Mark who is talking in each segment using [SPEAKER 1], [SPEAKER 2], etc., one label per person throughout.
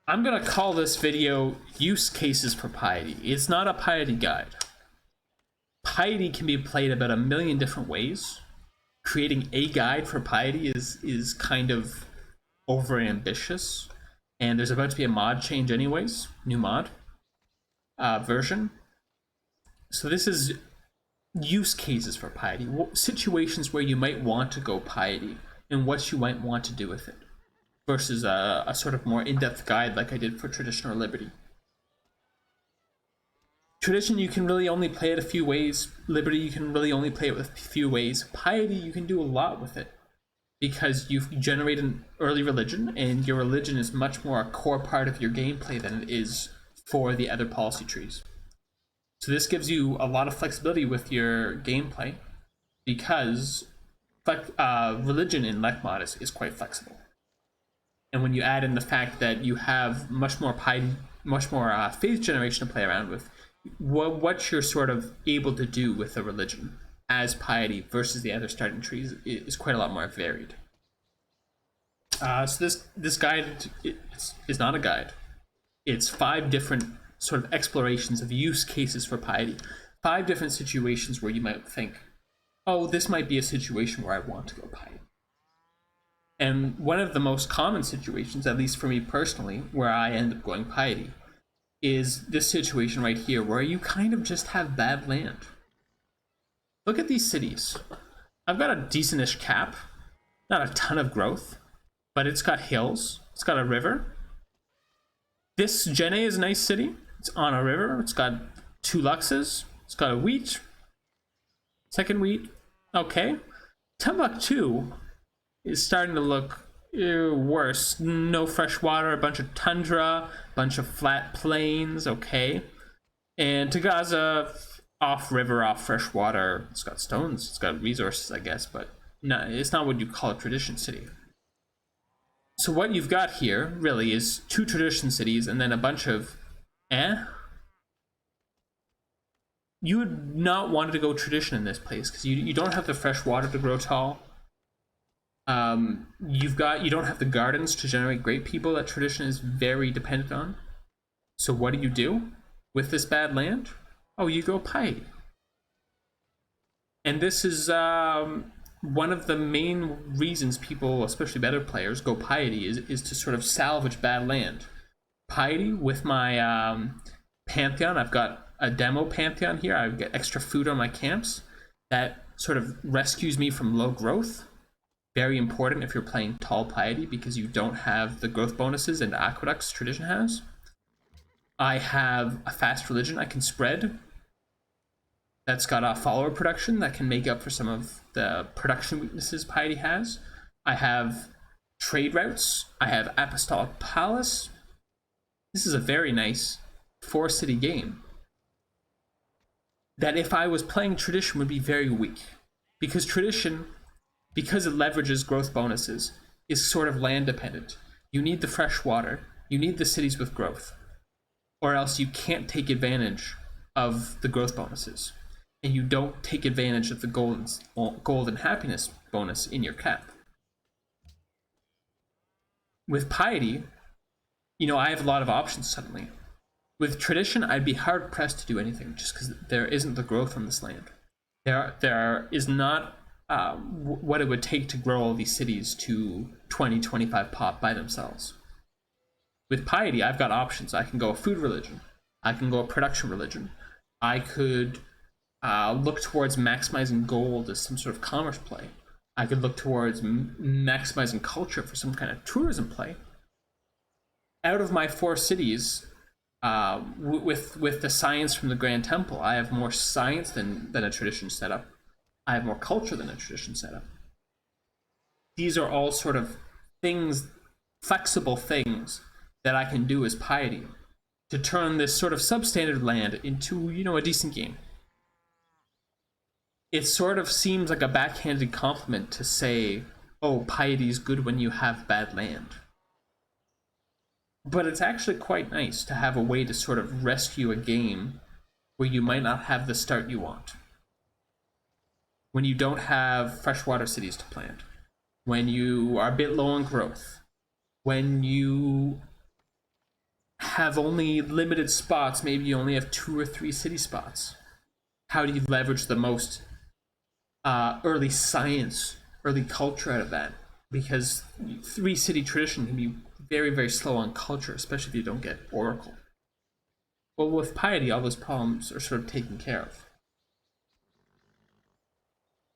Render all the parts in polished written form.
[SPEAKER 1] I'm gonna call this video Use Cases for Piety. It's not a Piety guide. Piety can be played about a million different ways. Creating a guide for Piety is kind of over ambitious. And there's about to be a mod change anyways, new mod version. So this is use cases for Piety, situations where you might want to go Piety and what you might want to do with it, versus a sort of more in-depth guide like I did for Tradition or Liberty. Tradition, you can really only play it a few ways. Liberty, you can really only play it with a few ways. Piety, you can do a lot with it because you generate an early religion, and your religion is much more a core part of your gameplay than it is for the other policy trees. So this gives you a lot of flexibility with your gameplay because religion in LecMod is quite flexible. And when you add in the fact that you have much more faith generation to play around with, what you're sort of able to do with a religion as Piety versus the other starting trees is quite a lot more varied. So this guide is not a guide. It's 5 different sort of explorations of use cases for Piety. 5 different situations where you might think, oh, this might be a situation where I want to go Piety. And one of the most common situations, at least for me personally, where I end up going Piety, is this situation right here, where you kind of just have bad land. Look at these cities. I've got a decentish cap, not a ton of growth, but it's got hills, it's got a river. This Jenne is a nice city. It's on a river. It's got 2 luxes. It's got a wheat. Second wheat. Okay. Timbuktu is starting to look worse. No fresh water, a bunch of tundra, a bunch of flat plains. Okay. And Tagaza, off river, off fresh water. It's got stones. It's got resources, I guess, but no, it's not what you call a tradition city. So what you've got here really is 2 tradition cities and then a bunch of You would not want to go tradition in this place because you don't have the fresh water to grow tall. You don't have the gardens to generate great people that tradition is very dependent on. So what do you do with this bad land? Oh, you go Piety. And this is one of the main reasons people, especially better players, go Piety is to sort of salvage bad land. Piety with my Pantheon, I've got a demo Pantheon here. I get extra food on my camps. That sort of rescues me from low growth. Very important if you're playing tall Piety because you don't have the growth bonuses and aqueducts tradition has. I have a fast religion I can spread. That's got a follower production that can make up for some of the production weaknesses Piety has. I have trade routes. I have Apostolic Palace. This is a very nice 4-city game that if I was playing tradition would be very weak. Because tradition, because it leverages growth bonuses, is sort of land dependent. You need the fresh water. You need the cities with growth. Or else you can't take advantage of the growth bonuses. And you don't take advantage of the gold and happiness bonus in your cap. With Piety, I have a lot of options suddenly. With tradition, I'd be hard pressed to do anything just because there isn't the growth on this land. There is not what it would take to grow all these cities to 20, 25 pop by themselves. With Piety, I've got options. I can go a food religion. I can go a production religion. I could look towards maximizing gold as some sort of commerce play. I could look towards maximizing culture for some kind of tourism play. Out of my 4 cities, with the science from the Grand Temple, I have more science than a tradition setup. I have more culture than a tradition setup. These are all sort of things, flexible things that I can do as Piety to turn this sort of substandard land into, a decent game. It sort of seems like a backhanded compliment to say, oh, Piety is good when you have bad land. But it's actually quite nice to have a way to sort of rescue a game where you might not have the start you want. When you don't have freshwater cities to plant. When you are a bit low on growth. When you have only limited spots. Maybe you only have 2 or 3 city spots. How do you leverage the most early science, early culture out of that? Because 3 city tradition can be very, very slow on culture, especially if you don't get Oracle. Well, with Piety, all those problems are sort of taken care of.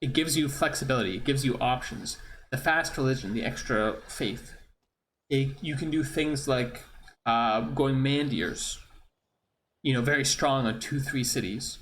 [SPEAKER 1] It gives you flexibility, it gives you options. The fast religion, the extra faith. You can do things like going mandirs, very strong on 2-3 cities.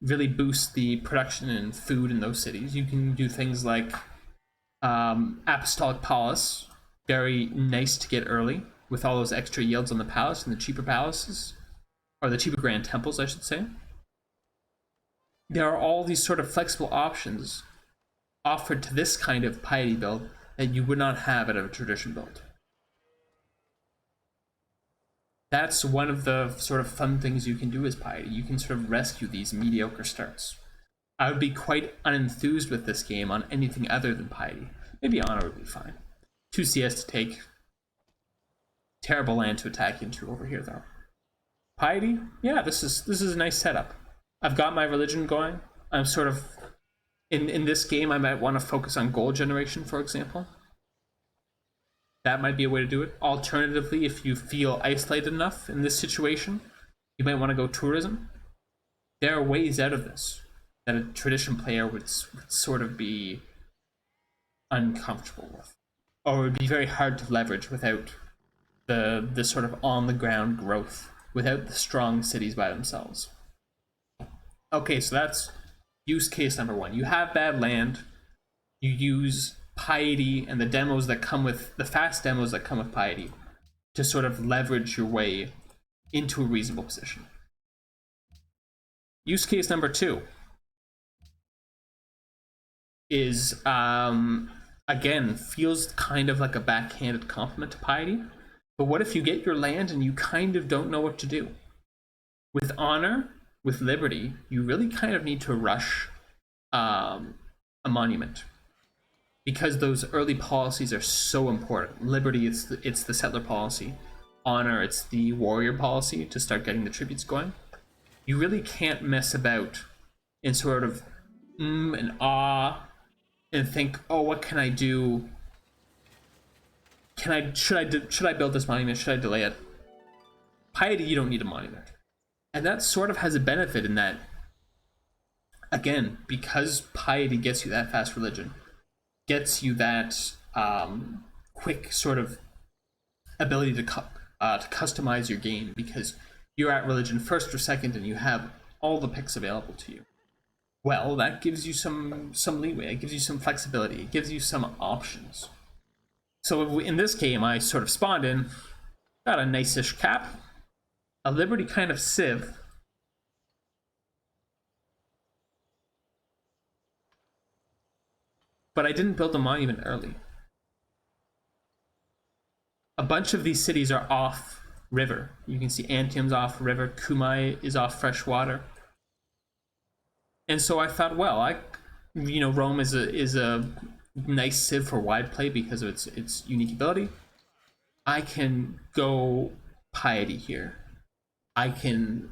[SPEAKER 1] Really boost the production and food in those cities. You can do things like Apostolic Palace, very nice to get early with all those extra yields on the palace and the cheaper palaces, or the cheaper grand temples, I should say. There are all these sort of flexible options offered to this kind of piety build that you would not have out of a tradition build. That's one of the sort of fun things you can do as piety. You can sort of rescue these mediocre starts. I would be quite unenthused with this game on anything other than piety. Maybe honor would be fine. 2 CS to take. Terrible land to attack into over here though. Piety, yeah, this is a nice setup. I've got my religion going. I'm sort of in this game I might want to focus on gold generation, for example. That might be a way to do it. Alternatively, if you feel isolated enough in this situation, you might want to go tourism. There are ways out of this that a tradition player would sort of be uncomfortable with, or would be very hard to leverage without the sort of on the ground growth, without the strong cities by themselves. Okay, so that's use case number 1. You have bad land, you use piety and the demos that come with the fast demos that come with piety to sort of leverage your way into a reasonable position. Use case number 2 is again feels kind of like a backhanded compliment to piety, but what if you get your land and you kind of don't know what to do? With honor, with liberty, you really kind of need to rush a monument, because those early policies are so important. Liberty, it's the settler policy. Honor, it's the warrior policy to start getting the tributes going. You really can't mess about in sort of and ah and think, oh, what can I do? Should I build this monument? Should I delay it? Piety, you don't need a monument. And that sort of has a benefit in that, again, because piety gets you that fast religion, gets you that quick sort of ability to customize your game, because you're at religion 1st or 2nd and you have all the picks available to you. Well, that gives you some leeway. It gives you some flexibility. It gives you some options. So in this game, I sort of spawned in, got a nice-ish cap, a liberty kind of civ, but I didn't build a monument early. A bunch of these cities are off river. You can see Antium's off river, Kumai is off fresh water. And so I thought, well, Rome is a nice civ for wide play because of its unique ability. I can go piety here. I can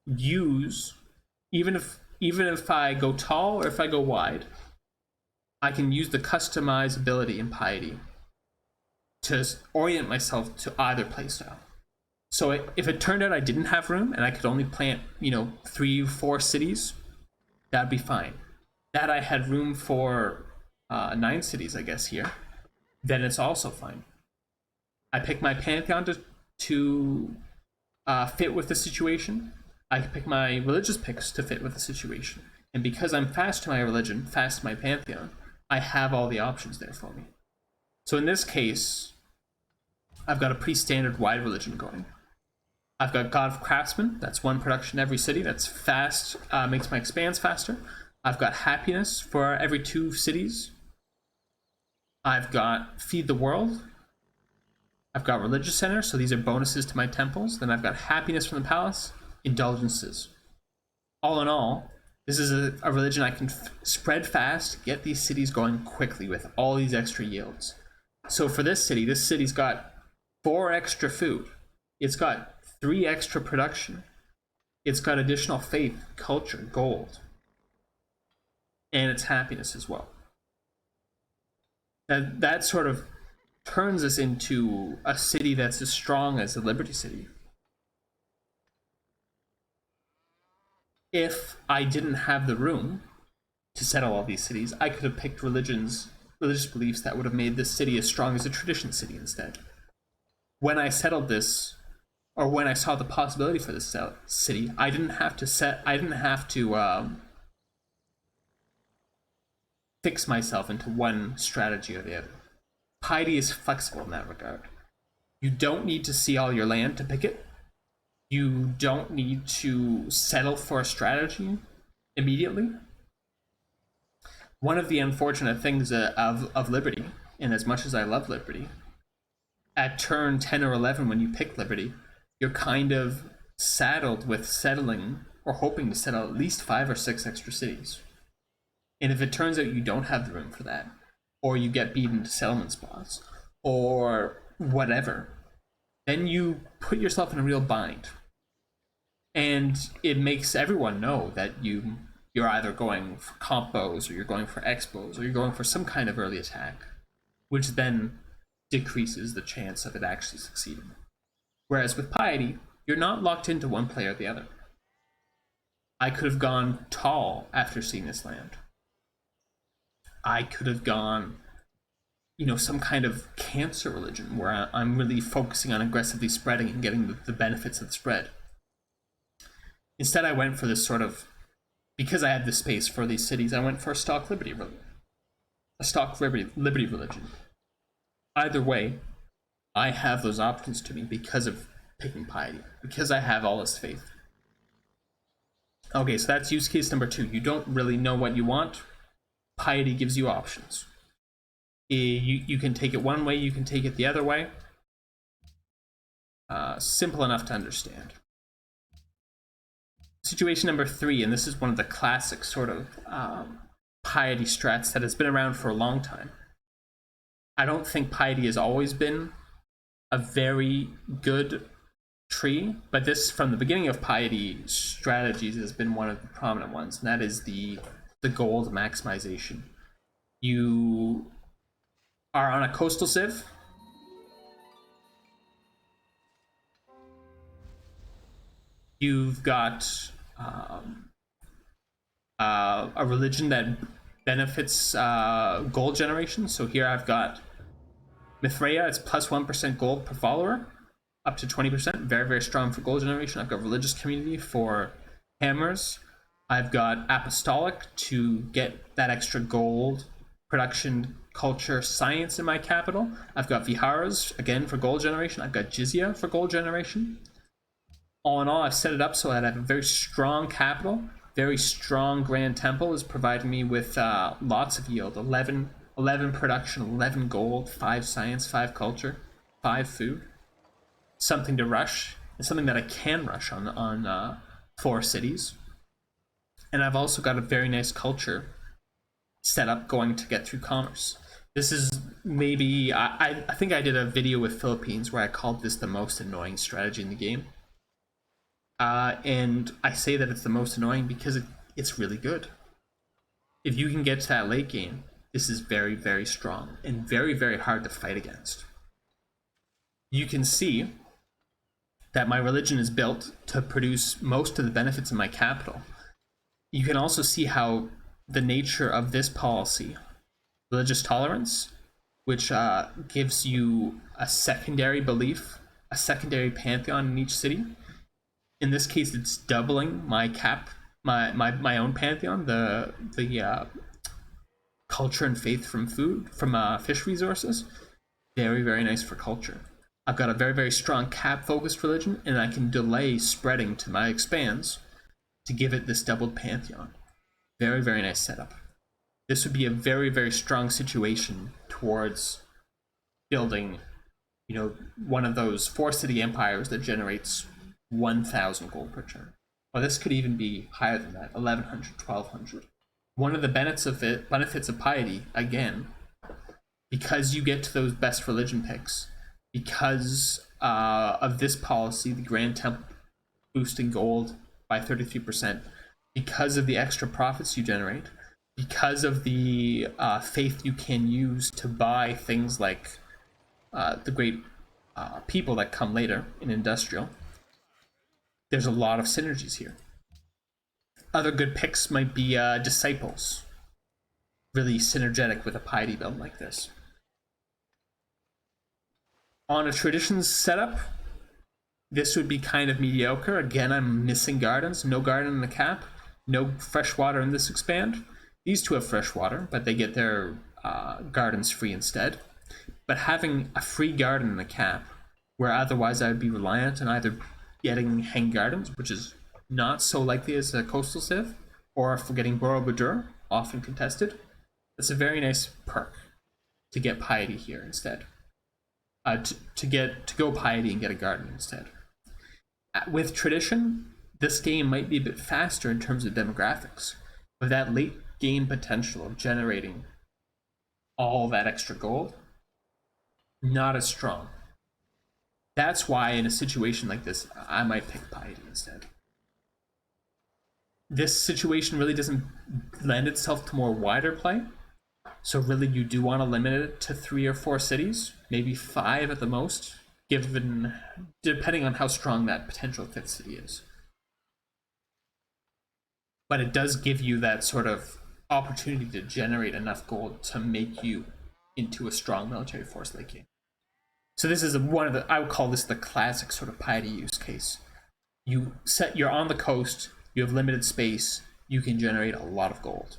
[SPEAKER 1] use, even if I go tall or if I go wide, I can use the customizability in piety to orient myself to either playstyle. So if it turned out I didn't have room and I could only plant 3 or 4 cities, that'd be fine. That I had room for 9 cities, I guess, here, then it's also fine. I pick my pantheon to fit with the situation. I can pick my religious picks to fit with the situation. And because I'm fast to my religion, fast to my pantheon, I have all the options there for me. So in this case, I've got a pretty standard wide religion going. I've got God of Craftsmen, that's 1 production every city, that's fast, makes my expands faster. I've got Happiness for every 2 cities. I've got Feed the World. I've got Religious Center, so these are bonuses to my temples. Then I've got Happiness from the Palace, Indulgences. All in all, this is a religion I can spread fast, get these cities going quickly with all these extra yields. So for this city's got 4 extra food. It's got 3 extra production. It's got additional faith, culture, gold, and its happiness as well. That sort of turns us into a city that's as strong as the Liberty City. If I didn't have the room to settle all these cities, I could have picked religious beliefs that would have made this city as strong as a tradition city instead. When I settled this, or when I saw the possibility for this city, I didn't have to fix myself into one strategy or the other. Piety is flexible in that regard. You don't need to see all your land to pick it. You don't need to settle for a strategy immediately. One of the unfortunate things of Liberty, and as much as I love Liberty, at turn 10 or 11 when you pick Liberty, you're kind of saddled with settling or hoping to settle at least 5 or 6 extra cities. And if it turns out you don't have the room for that, or you get beaten to settlement spots, or whatever, then you put yourself in a real bind. And it makes everyone know that you're either going for combos, or you're going for expos, or you're going for some kind of early attack, which then decreases the chance of it actually succeeding. Whereas with Piety, you're not locked into one play or the other. I could have gone tall after seeing this land. I could have gone, some kind of cancer religion where I'm really focusing on aggressively spreading and getting the benefits of the spread. Instead, I went for this sort of, because I had the space for these cities, I went for a stock liberty religion. Either way, I have those options to me because of picking Piety, because I have all this faith. Okay, so that's use case number 2. You don't really know what you want. Piety gives you options. You can take it one way, you can take it the other way. Simple enough to understand. Situation number 3, and this is one of the classic sort of Piety strats that has been around for a long time. I don't think Piety has always been a very good tree, but this, from the beginning of Piety strategies, has been one of the prominent ones, and that is the gold maximization. You are on a coastal civ. You've got a religion that benefits gold generation. So here I've got Mithraea, it's plus 1% gold per follower, up to 20%. Very, very strong for gold generation. I've got religious community for hammers. I've got apostolic to get that extra gold production, culture, science in my capital. I've got viharas, again, for gold generation. I've got jizya for gold generation. All in all, I've set it up so that I have a very strong capital. Very strong grand temple is providing me with lots of yield. 11 production, 11 gold, 5 science, 5 culture, 5 food. Something to rush. It's something that I can rush on 4 cities. And I've also got a very nice culture set up going to get through commerce. This is maybe, I think I did a video with Philippines where I called this the most annoying strategy in the game. And I say that it's the most annoying because it's really good. If you can get to that late game, this is very, very strong and very, very hard to fight against. You can see that my religion is built to produce most of the benefits of my capital. You can also see how the nature of this policy, religious tolerance, which gives you a secondary belief, a secondary pantheon in each city. In this case, it's doubling my my own pantheon, the culture and faith from fish resources. Very, very nice for culture. I've got a very, very strong cap-focused religion, and I can delay spreading to my expands to give it this doubled pantheon. Very, very nice setup. This would be a very, very strong situation towards building, one of those 4-city empires that generates 1,000 gold per turn. Well, this could even be higher than that, 1,100, 1,200. One of the benefits of Piety, again, because you get to those best religion picks, because of this policy, the Grand Temple boosting gold by 33%, because of the extra profits you generate, because of the faith you can use to buy things like the great people that come later in industrial. There's a lot of synergies here. Other good picks might be disciples, really synergetic with a piety build like this. On a traditions setup, this would be kind of mediocre. Again, I'm missing gardens. No garden in the cap. No fresh water in this expand. These two have fresh water, but they get their gardens free instead. But having a free garden in the cap, where otherwise I would be reliant on either getting hang gardens, which is not so likely as a coastal civ, or for getting Borobudur, often contested, that's a very nice perk to get Piety here instead. To go Piety and get a garden instead. With tradition, this game might be a bit faster in terms of demographics, but that late game potential of generating all that extra gold, not as strong. That's why in a situation like this, I might pick Piety instead. This situation really doesn't lend itself to more wider play. So really you do want to limit it to 3 or 4 cities, maybe 5 at the most, depending on how strong that potential 5th city is. But it does give you that sort of opportunity to generate enough gold to make you into a strong military force late game. So this is I would call this the classic sort of Piety use case. You're on the coast, you have limited space, you can generate a lot of gold.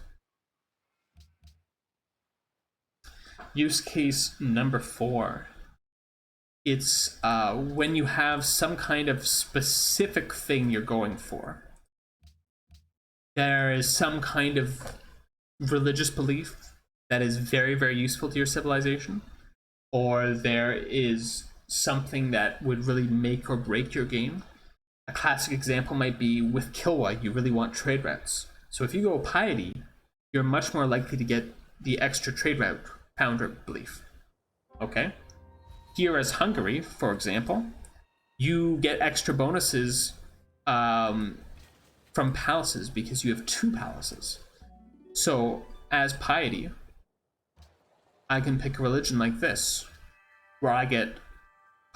[SPEAKER 1] Use case number 4. It's when you have some kind of specific thing you're going for. There is some kind of religious belief that is very, very useful to your civilization, or there is something that would really make or break your game. A classic example might be with Kilwa, you really want trade routes. So if you go Piety, you're much more likely to get the extra trade route founder belief. Okay? Here as Hungary, for example, you get extra bonuses from palaces because you have 2 palaces. So as Piety, I can pick a religion like this, where I get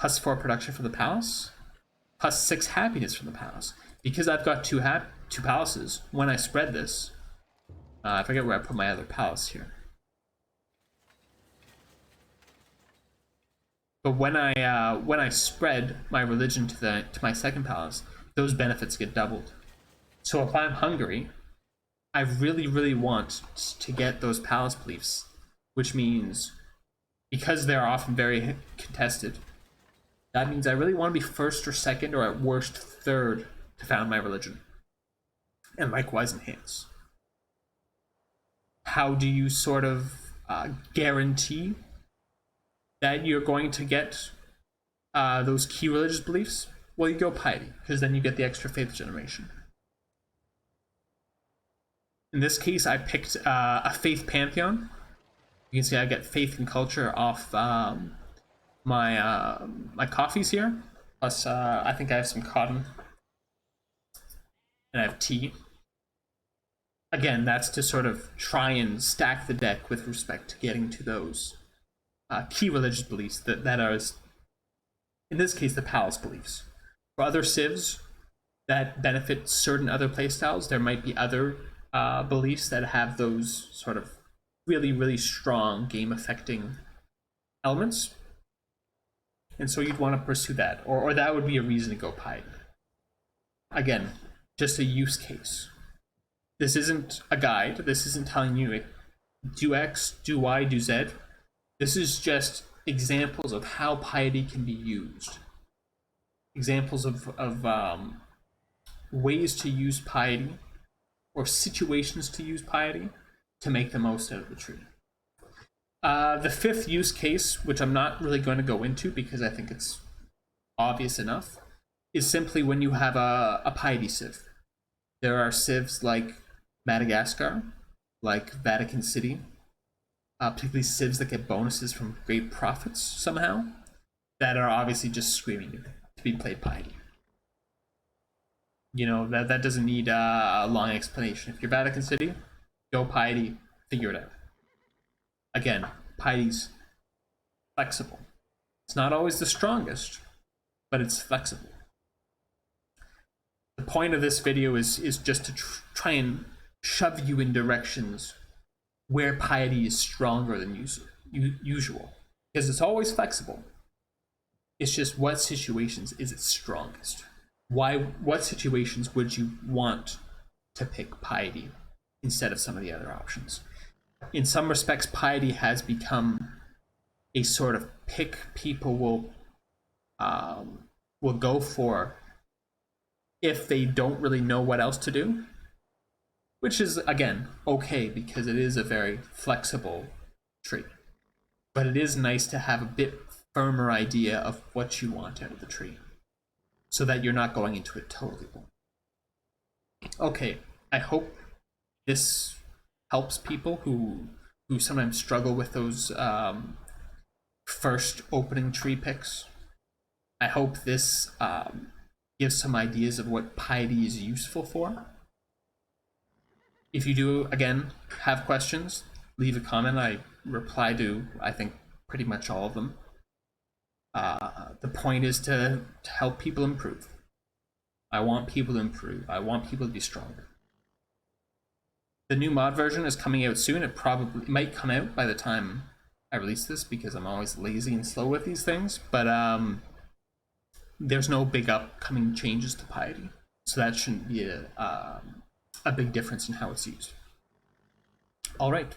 [SPEAKER 1] +4 production from the palace, +6 happiness from the palace. Because I've got 2 palaces, when I spread this, I forget where I put my other palace here. But when I spread my religion to my second palace, those benefits get doubled. So if I'm Hungary, I really, really want to get those palace beliefs, which means because they're often very contested, that means I really want to be first or second or at worst third to found my religion. And likewise enhance. How do you sort of guarantee that you're going to get those key religious beliefs? Well, you go Piety, because then you get the extra faith generation. In this case, I picked a faith pantheon. You can see I get faith and culture off my coffees here. Plus, I think I have some cotton. And I have tea. Again, that's to sort of try and stack the deck with respect to getting to those key religious beliefs that are, in this case, the palace beliefs. For other civs that benefit certain other playstyles, there might be other beliefs that have those sort of really, really strong game-affecting elements. And so you'd want to pursue that, or that would be a reason to go Piety. Again, just a use case. This isn't a guide. This isn't telling you do X, do Y, do Z. This is just examples of how Piety can be used. Examples of ways to use Piety, or situations to use Piety to make the most out of the tree. The 5th use case, which I'm not really going to go into because I think it's obvious enough, is simply when you have a Piety civ. There are civs like Madagascar, like Vatican City, particularly civs that get bonuses from great profits somehow. that are obviously just screaming to be played Piety. You know, that doesn't need a long explanation. If you're Vatican City, go Piety, figure it out. Again, Piety's flexible. It's not always the strongest, but it's flexible. The point of this video is just to try and shove you in directions where Piety is stronger than usual. Because it's always flexible. It's just what situations is it strongest? What situations would you want to pick Piety instead of some of the other options? In some respects, Piety has become a sort of pick people will go for if they don't really know what else to do, which is, again, okay because it is a very flexible tree. But it is nice to have a bit firmer idea of what you want out of the tree so that you're not going into it totally blind. Okay, I hope this helps people who sometimes struggle with those first opening tree picks. I hope this gives some ideas of what Piety is useful for. If you do, again, have questions, leave a comment. I reply to, I think, pretty much all of them. The point is to help people improve. I want people to improve. I want people to be stronger. The new mod version is coming out soon. It might come out by the time I release this because I'm always lazy and slow with these things. But there's no big upcoming changes to Piety, so that shouldn't be a big difference in how it's used. All right.